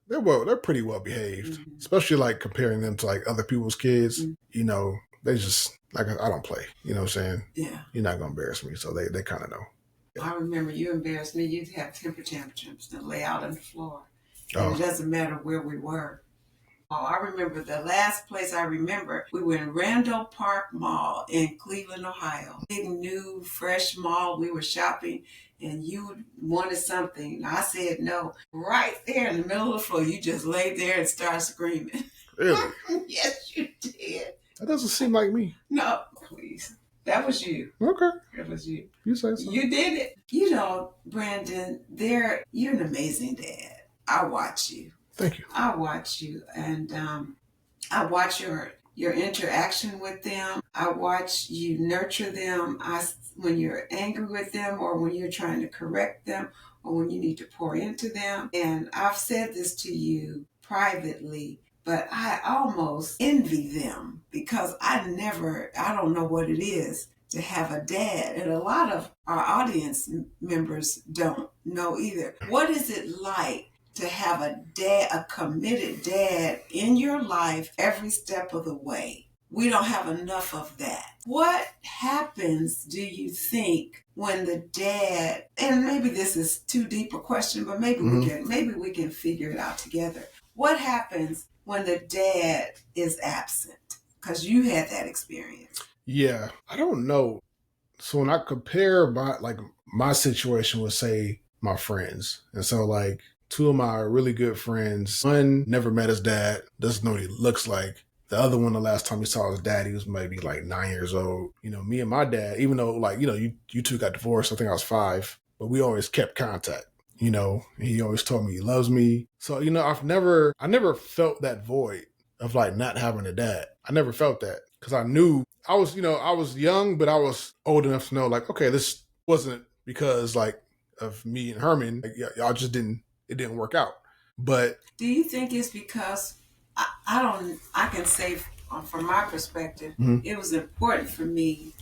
they're pretty well behaved, especially like comparing them to like other people's kids. You know, they just, like, I don't play, you know what I'm saying? Yeah. You're not going to embarrass me. So they kind of know. Yeah. I remember you embarrassed me. You'd have temper tantrums and lay out on the floor. And it doesn't matter where we were. Oh, I remember the last place I remember, we were in Randall Park Mall in Cleveland, Ohio. Big, new, fresh mall. We were shopping, and you wanted something. And I said no. Right there in the middle of the floor, you just laid there and started screaming. Really? Yes, you did. That doesn't seem like me. No, please. That was you. Okay. That was you. You say so. You did it. You know, Brandon, you're an amazing dad. I watch you. Thank you. I watch you, and I watch your interaction with them. I watch you nurture them. When you're angry with them, or when you're trying to correct them, or when you need to pour into them. And I've said this to you privately, but I almost envy them, because I don't know what it is to have a dad. And a lot of our audience members don't know either. What is it like to have a committed dad in your life every step of the way? We don't have enough of that. What happens, do you think, when the dad, and maybe this is too deep a question, but maybe we can figure it out together. What happens when the dad is absent? Because you had that experience. Yeah, I don't know. So when I compare my situation with, say, my friends, and so like, two of my really good friends, one never met his dad, doesn't know what he looks like. The other one, the last time he saw his dad, he was maybe like 9 years old. You know, me and my dad, even though like, you know, you two got divorced, I think I was 5, but we always kept contact, you know, and he always told me he loves me. So, you know, I never felt that void of like not having a dad. I never felt that, because I knew I was young, but I was old enough to know like, okay, this wasn't because like of me and Herman, like, y'all just it didn't work out. But do you think it's because I can say from my perspective, it was important for me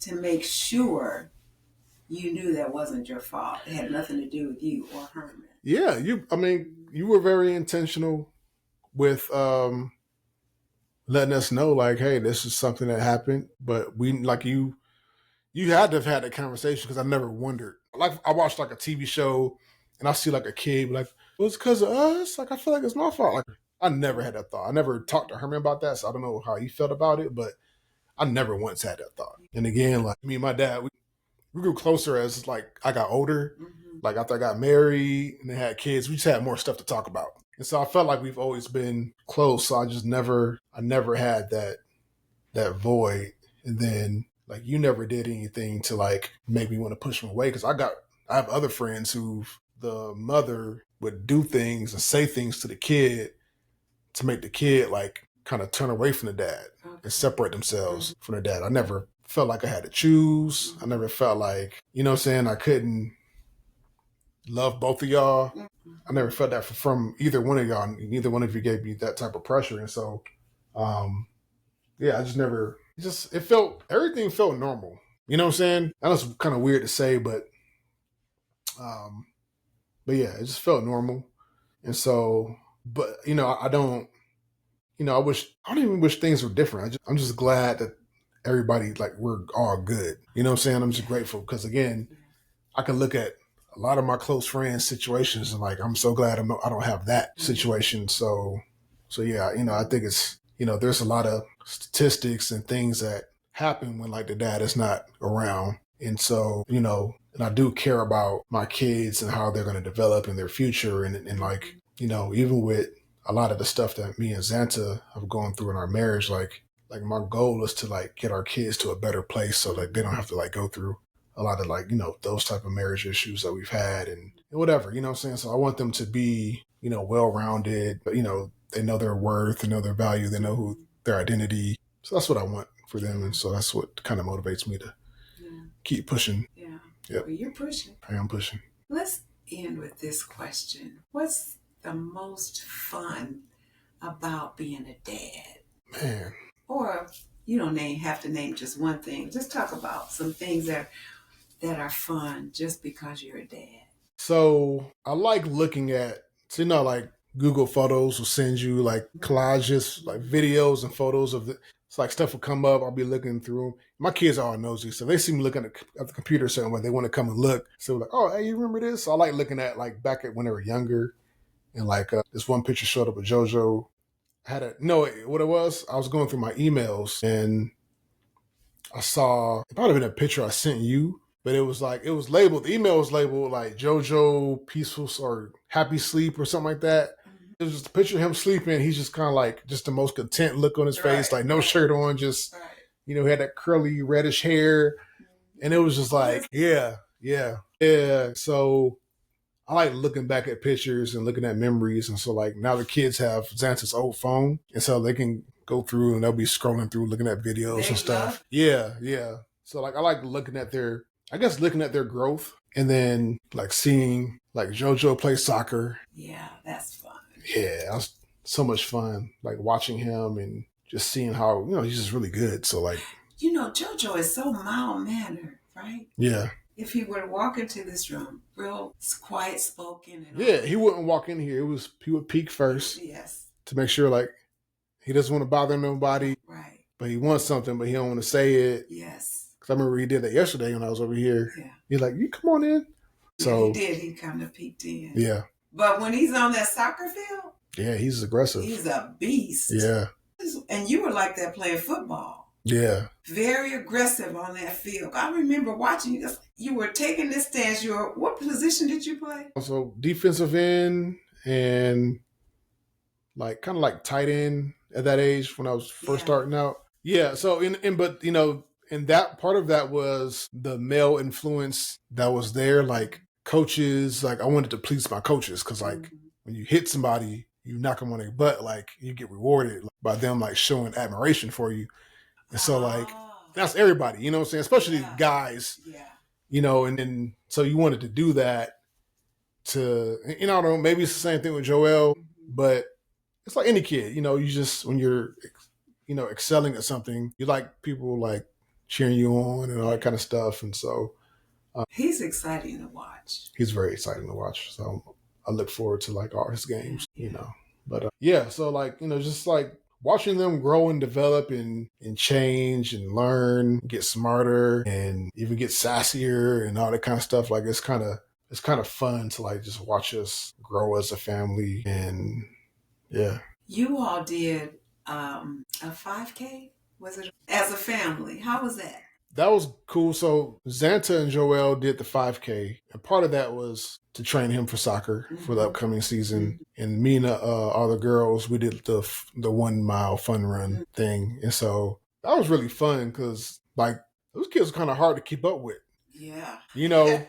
to make sure you knew that wasn't your fault. It had nothing to do with you or Herman. Yeah, you were very intentional with letting us know like, hey, this is something that happened, but we, like, you had to have had that conversation, because I never wondered. Like, I watched like a TV show and I see like a kid like, well, it's because of us. Like, I feel like it's my fault. Like, I never had that thought. I never talked to Herman about that, so I don't know how he felt about it, but I never once had that thought. And again, like, me and my dad, we grew closer as like I got older, Like after I got married and they had kids, we just had more stuff to talk about. And so I felt like we've always been close. So I never had that void. And then like you never did anything to like make me want to push them away. Cause I have other friends who the mother would do things and say things to the kid to make the kid like kind of turn away from the dad and separate themselves from the dad. I never felt like I had to choose. I never felt like, you know what I'm saying, I couldn't love both of y'all. I never felt that from either one of y'all. Neither one of you gave me that type of pressure. And so, yeah, I just never, everything felt normal. You know what I'm saying? I know it's kind of weird to say, but yeah, it just felt normal. And so, but, you know, I don't even wish things were different. I'm just glad that everybody, like, we're all good. You know what I'm saying? I'm just grateful because, again, I can look at a lot of my close friends' situations and, like, I'm so glad I don't have that situation. So yeah, you know, I think it's, you know, there's a lot of statistics and things that happen when, like, the dad is not around. And so, you know, and I do care about my kids and how they're going to develop in their future. And like, you know, even with a lot of the stuff that me and Xanta have gone through in our marriage, like my goal is to like get our kids to a better place so like they don't have to like go through a lot of like, you know, those type of marriage issues that we've had and whatever, you know what I'm saying? So I want them to be, you know, well-rounded, but, you know, they know their worth, they know their value, they know who their identity. So that's what I want for them. And so that's what kind of motivates me to keep pushing. Yeah. Yep. Well, you're pushing. I am pushing. Let's end with this question. What's the most fun about being a dad? Man. Or you don't have to name just one thing. Just talk about some things that are fun just because you're a dad. So I like looking at, so, you know, like Google Photos will send you like collages, like videos and photos of it's like stuff will come up. I'll be looking through them. My kids are all nosy, so they see me looking at the computer a certain way. They want to come and look. So like, oh, hey, you remember this? So I like looking at like back at when they were younger. And like this one picture showed up with JoJo. What it was? I was going through my emails and I saw, it probably been a picture I sent you, but it was labeled, the email was labeled like JoJo Peaceful or Happy Sleep or something like that. It was just a picture of him sleeping. He's just kind of like, just the most content look on his face, like no shirt on, just, you know, he had that curly reddish hair. And it was just like, yeah. So I like looking back at pictures and looking at memories. And so like now the kids have Xanta's old phone. And so they can go through and they'll be scrolling through, looking at videos and stuff. Yeah. So like I like looking at their growth and then like seeing like JoJo play soccer. Yeah, that's fun. Yeah, that was so much fun. Like watching him and just seeing how, you know, he's just really good. So like, you know, JoJo is so mild-mannered, right? Yeah. If he were to walk into this room, real quiet spoken. Yeah, he wouldn't walk in here. He would peek first. Yes. To make sure like he doesn't want to bother nobody. Right. But he wants something, but he don't want to say it. Yes. Because I remember he did that yesterday when I was over here. Yeah. He's like, you come on in. So he did. He kind of peeked in. Yeah. But when he's on that soccer field. Yeah, he's aggressive. He's a beast. Yeah. And you were like that playing football. Yeah. Very aggressive on that field. I remember watching you. You were taking this stance. What position did you play? Also defensive end and like kind of like tight end at that age when I was first starting out. Yeah. So but you know, and that part of that was the male influence that was there. Like coaches, like I wanted to please my coaches because like when you hit somebody, you knock them on their butt, like you get rewarded by them like showing admiration for you. And so like that's everybody, you know what I'm saying? Especially guys. Yeah. You know, and then so you wanted to do that to, you know, I don't know, maybe it's the same thing with Joel, but it's like any kid, you know, you just, when you're, you know, excelling at something, you like people like cheering you on and all that kind of stuff. And so he's exciting to watch. He's very exciting to watch. So I look forward to like all his games, you know, but so like, you know, just like watching them grow and develop and change and learn, get smarter and even get sassier and all that kind of stuff. Like it's kind of fun to like just watch us grow as a family. And yeah. You all did a 5K, was it, as a family? How was that? that was cool. So Xanta and Joel did the 5K, and part of that was to train him for soccer for the upcoming season. And me and all the girls, we did the 1 mile fun run thing, and so that was really fun because like those kids are kind of hard to keep up with. Yeah. You know,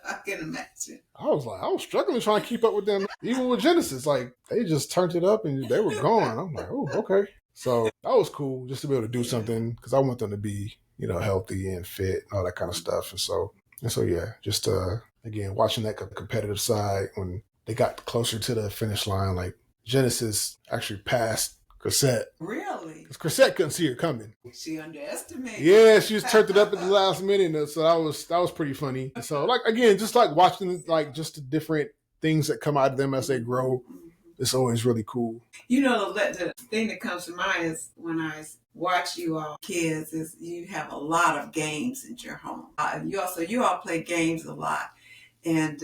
I can imagine. I was struggling trying to keep up with them, even with Genesis. Like they just turned it up and they were gone. I'm like, oh, okay. So that was cool just to be able to do something because I want them to be, healthy and fit and all that kind of stuff. And so yeah, just again watching that competitive side when they got closer to the finish line, like Genesis actually passed Chrisette. Really? Because Chrisette couldn't see her coming. She underestimated. Yeah, she just turned it up at the last minute. So that was pretty funny. So like again, just like watching like just the different things that come out of them as they grow. It's always really cool. The thing that comes to mind is when I watch you all kids is you have a lot of games at your home. You all play games a lot. And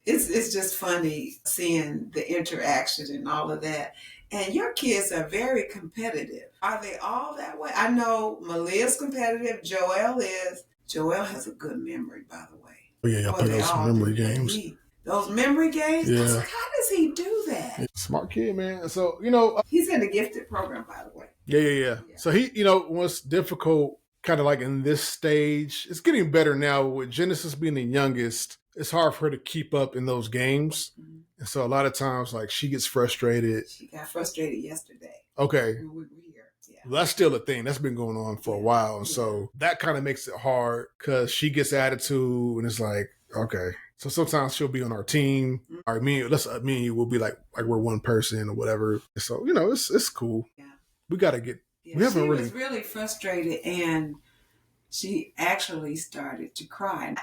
it's just funny seeing the interaction and all of that. And your kids are very competitive. Are they all that way? I know Malia's competitive. Joel is. Joel has a good memory, by the way. Oh, yeah, I play those memory games. Those memory games? Yeah. I was like, how does he do that? Yeah, smart kid, man. So, he's in the gifted program, by the way. Yeah. So he, what's difficult kind of like in this stage, it's getting better now with Genesis being the youngest. It's hard for her to keep up in those games. Mm-hmm. And so a lot of times, like, she gets frustrated. She got frustrated yesterday. Okay. When we were here. Yeah. Well, that's still a thing. That's been going on for a while. And so that kind of makes it hard because she gets attitude and it's like, okay. So sometimes she'll be on our team. Mm-hmm. Or me and you will be like we're one person or whatever. So, it's cool. Yeah. We got to get, we haven't really. She was really frustrated and she actually started to cry.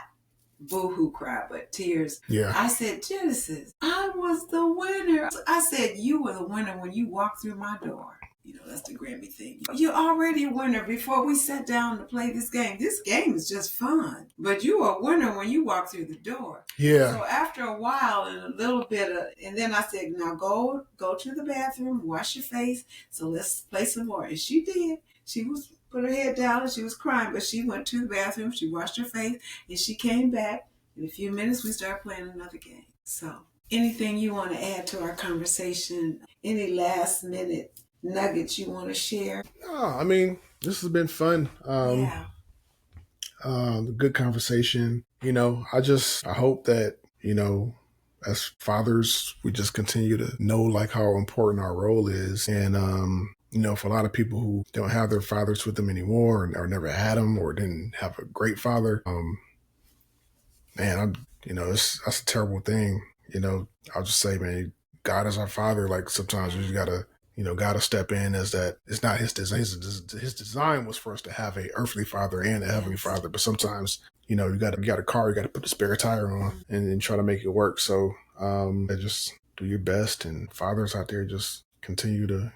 Boo-hoo cry, but tears. Yeah. I said, Genesis, I was the winner. I said, you were the winner when you walked through my door. That's the Grammy thing. You're already a winner before we sat down to play this game. This game is just fun. But you were a winner when you walked through the door. Yeah. So after a while and a little bit and then I said, now go to the bathroom, wash your face. So let's play some more. And she did. She put her head down and she was crying, but she went to the bathroom, she washed her face, and she came back. In a few minutes, we started playing another game. So anything you want to add to our conversation? Any last minute nuggets you want to share? No, I mean, this has been fun. Good conversation. I hope that, as fathers, we just continue to know like how important our role is. And, for a lot of people who don't have their fathers with them anymore or never had them or didn't have a great father, that's a terrible thing. I'll just say, man, God is our father. Like sometimes we just gotta step in as that. It's not his design. His design was for us to have a earthly father and a heavenly father. But sometimes, you got a car, you got to put the spare tire on and try to make it work. So just do your best. And fathers out there, just continue to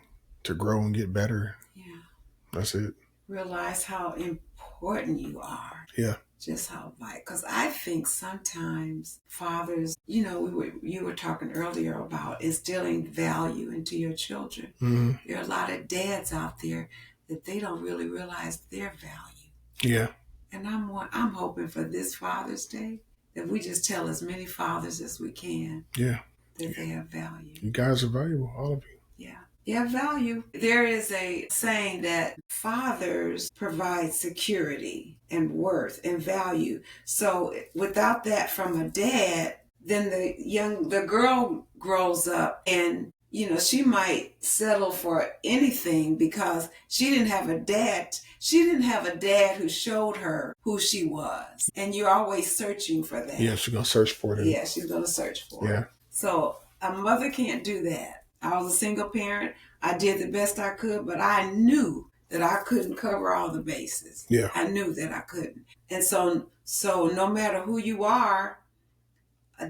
grow and get better. Yeah. That's it. Realize how important you are. Yeah. Just how because I think sometimes fathers, you were talking earlier about instilling value into your children. Mm-hmm. There are a lot of dads out there that they don't really realize their value. Yeah. And I'm hoping for this Father's Day that we just tell as many fathers as we can. Yeah. That they have value. You guys are valuable, all of you. Yeah. Yeah, value. There is a saying that fathers provide security and worth and value. So without that from a dad, then the girl grows up and, she might settle for anything because she didn't have a dad. She didn't have a dad who showed her who she was. And you're always searching for that. Yeah, she's going to search for it. Yeah, she's going to search for it. So a mother can't do that. I was a single parent. I did the best I could, but I knew that I couldn't cover all the bases. Yeah. I knew that I couldn't. And so no matter who you are,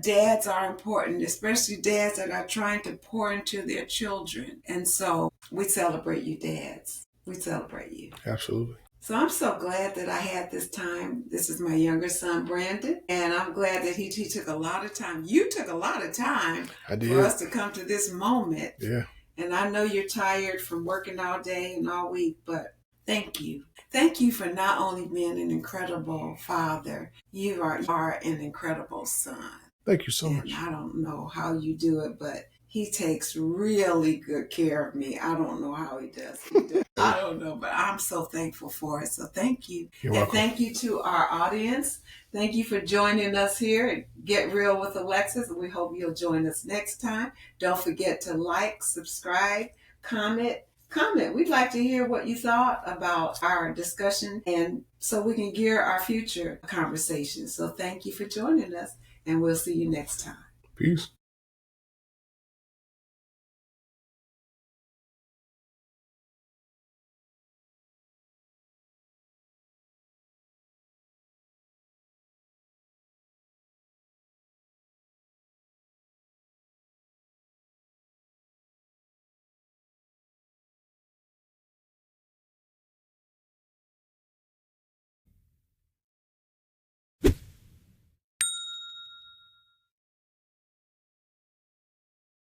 dads are important, especially dads that are trying to pour into their children. And so we celebrate you, dads. We celebrate you. Absolutely. So I'm so glad that I had this time. This is my younger son, Brandon, and I'm glad that he took a lot of time. You took a lot of time for us to come to this moment. Yeah. And I know you're tired from working all day and all week, but Thank you. Thank you for not only being an incredible father, you are an incredible son. Thank you so And much. I don't know how you do it, but he takes really good care of me. I don't know how he does it. I don't know, but I'm so thankful for it. So thank you. You're And welcome. thank you to our audience. Thank you for joining us here at Get Real with Alexis. We hope you'll join us next time. Don't forget to like, subscribe, comment. We'd like to hear what you thought about our discussion, and so we can gear our future conversations. So thank you for joining us, and we'll see you next time. Peace.